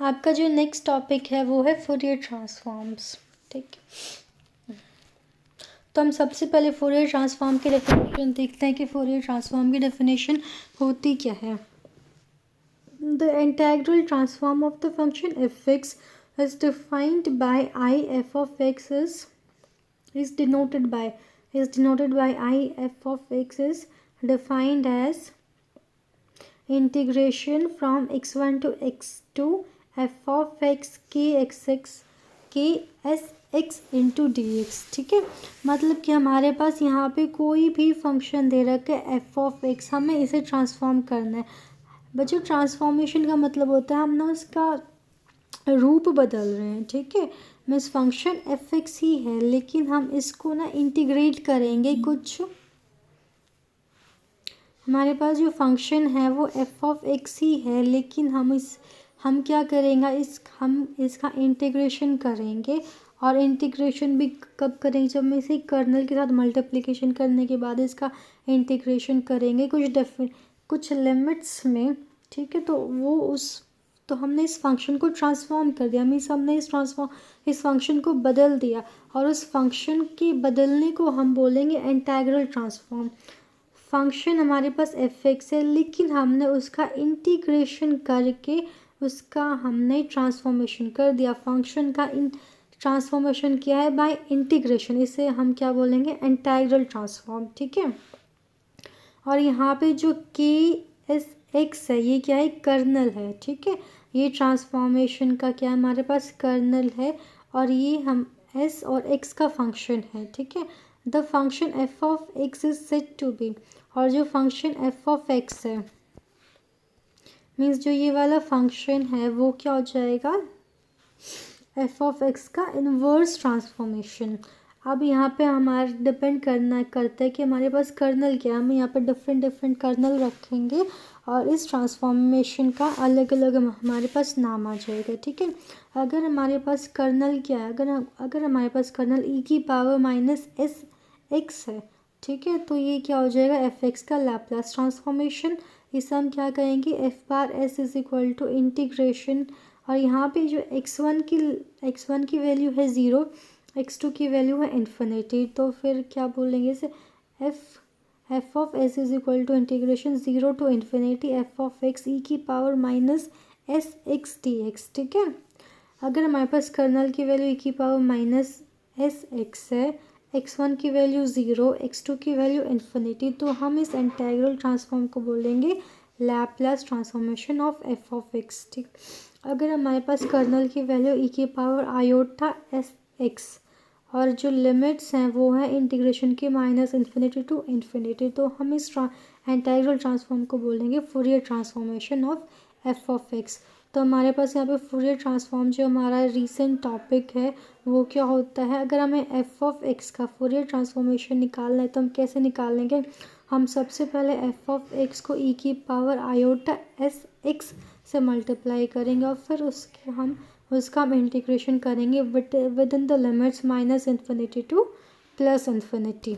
आपका जो next topic है वो है फूरियर ट्रांसफॉर्म्स। ठीक, तो हम सबसे पहले फूरियर ट्रांसफॉर्म की डेफिनेशन देखते हैं कि फूरियर ट्रांसफॉर्म की डेफिनेशन होती क्या है। The integral transform of the function F x is defined by I F of x is denoted by I f of x is defined as integration from x1 to x2 f of x k s x into dx। ठीक है, मतलब कि हमारे पास यहाँ पे कोई भी function दे रखा है f of x, हमें इसे ट्रांसफॉर्म करना है। बच्चों, ट्रांसफॉर्मेशन का मतलब होता है हम ना उसका रूप बदल रहे हैं। ठीक है, मीन्स फंक्शन एफ एक्स ही है लेकिन हम इसको ना इंटीग्रेट करेंगे कुछ। हमारे पास जो फंक्शन है वो एफ ऑफ एक्स ही है लेकिन हम क्या करेंगे, हम इसका इंटीग्रेशन करेंगे। और इंटीग्रेशन भी कब करेंगे, जब हम इसे कर्नल के साथ मल्टीप्लिकेशन करने के बाद इसका इंटीग्रेशन करेंगे कुछ लिमिट्स में। ठीक है, तो हमने इस फंक्शन को ट्रांसफॉर्म कर दिया, मीन्स हमने इस फंक्शन को बदल दिया और उस फंक्शन के बदलने को हम बोलेंगे इंटीग्रल ट्रांसफॉर्म। फंक्शन हमारे पास एफ एक्स है लेकिन हमने उसका इंटीग्रेशन करके उसका हमने ट्रांसफॉर्मेशन कर दिया। फंक्शन का ट्रांसफॉर्मेशन किया है बाय इंटीग्रेशन, इसे हम क्या बोलेंगे, इंटीग्रल ट्रांसफॉर्म। ठीक है, और यहाँ पे जो के एस एक्स है ये क्या है, कर्नल है। ठीक है, ये ट्रांसफॉर्मेशन का क्या है, हमारे पास कर्नल है और ये हम एस और एक्स का फंक्शन है। ठीक है, the function f of x is said to be, और जो फंक्शन एफ ऑफ एक्स है मीन्स जो ये वाला फंक्शन है वो क्या हो जाएगा, एफ ऑफ एक्स का इन्वर्स ट्रांसफॉर्मेशन। अब यहाँ पे हमारा डिपेंड करता है कि हमारे पास कर्नल क्या है। हम यहाँ पे डिफरेंट कर्नल रखेंगे और इस ट्रांसफॉर्मेशन का अलग अलग हमारे पास नाम आ जाएगा। ठीक है, अगर हमारे पास कर्नल क्या है, अगर हमारे पास कर्नल ई की पावर माइनस एस एक्स है, ठीक है, तो ये क्या हो जाएगा, एफ एक्स का लैप्लास ट्रांसफॉर्मेशन। इसे हम क्या कहेंगे, f bar s is equal to integration. और यहाँ पे जो x1 की वैल्यू है 0, x2 की वैल्यू है इन्फिनिटी, तो फिर क्या बोलेंगे इसे, f of s is equal to integration 0 to infinity f of x e की power minus s x d x. ठीक है, अगर हमारे पास कर्नल की वैल्यू ई की पावर माइनस एस एक्स है, x1 की वैल्यू 0, x2 की वैल्यू इन्फिनिटी, तो हम इस इंटीग्रल ट्रांसफॉर्म को बोलेंगे Laplace transformation of F of x. ठीक, अगर हमारे पास कर्नल की वैल्यू ई की पावर आयोटा एस एक्स और जो लिमिट्स हैं वो है इंटीग्रेशन की माइनस इन्फिनिटी टू इन्फिनिटी, तो हम इस इंटीग्रल ट्रांसफॉर्म को बोलेंगे Fourier transformation of F of x. तो हमारे पास यहाँ पे फूरियर ट्रांसफॉर्म जो हमारा रीसेंट टॉपिक है वो क्या होता है, अगर हमें एफ ऑफ एक्स का फूरियर ट्रांसफॉर्मेशन निकालना है तो हम कैसे निकालेंगे, हम सबसे पहले एफ ऑफ एक्स को ई की पावर आयोटा एस एक्स से मल्टीप्लाई करेंगे और फिर उसका हम इंटीग्रेशन करेंगे with in the limits minus infinity two plus infinity.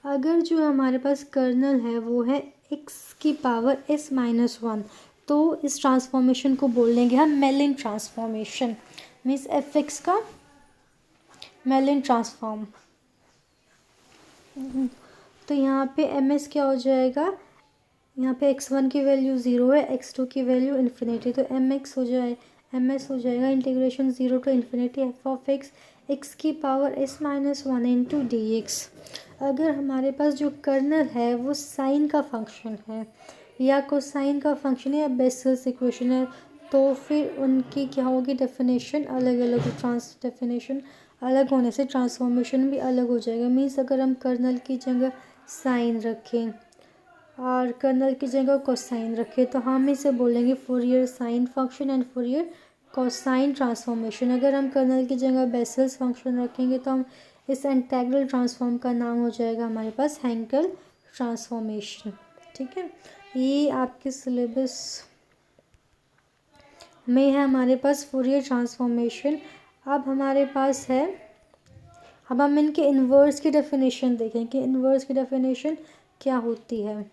अगर जो हमारे पास कर्नल है वो है x की पावर s माइनस 1, तो इस ट्रांसफॉर्मेशन को बोल देंगे हम मेलिन ट्रांसफॉर्मेशन, मीन्स एफ एक्स का मेलिन ट्रांसफॉर्म। तो यहाँ पे एम एस क्या हो जाएगा, यहाँ पे x1 की वैल्यू 0 है, x2 की वैल्यू इन्फिनिटी, तो एम एस हो जाएगा integration 0 to infinity f of x की power s minus 1 into d x. अगर हमारे पास जो कर्नल है वो साइन का फंक्शन है या कोसाइन का फंक्शन है या बेसल्स इक्वेशन है, तो फिर उनकी क्या होगी, डेफिनेशन अलग अलग, डेफिनेशन अलग होने से ट्रांसफॉर्मेशन भी अलग हो जाएगा। मीन्स अगर हम कर्नल की जगह साइन रखें और कर्नल की जगह कोसाइन रखें तो हम इसे बोलेंगे Fourier sine function and Fourier cosine transformation. अगर हम कर्नल की जगह बेसल्स फंक्शन रखेंगे तो हम इस इंटीग्रल ट्रांसफॉर्म का नाम हो जाएगा हमारे पास हैंकेल ट्रांसफॉर्मेशन। ठीक है, ये आपके सिलेबस में है हमारे पास फूरियर ट्रांसफॉर्मेशन। अब हमारे पास है अब हम इनके इन्वर्स की डेफिनेशन देखें कि इन्वर्स की डेफिनेशन क्या होती है।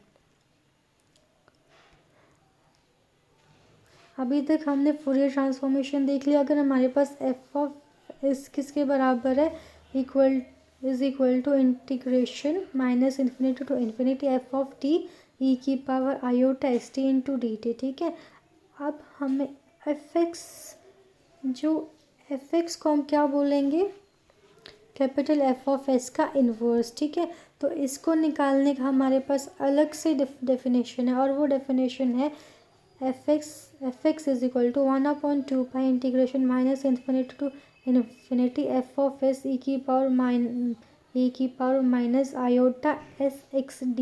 अभी तक हमने फूरियर ट्रांसफॉर्मेशन देख लिया। अगर हमारे पास एफ ऑफ इस किसके बराबर है, equal to integration minus infinity to infinity f of t e की power iota s t into d t, ठीक है। अब हमें एफ एक्स को हम क्या बोलेंगे, कैपिटल एफ ऑफ एस का इन्वर्स, ठीक है। तो इसको निकालने का हमारे पास अलग से डेफिनेशन है, और वो डेफिनेशन है f x is equal to 1/2 pi integration minus infinity to infinity f of s e की power minus iota s x D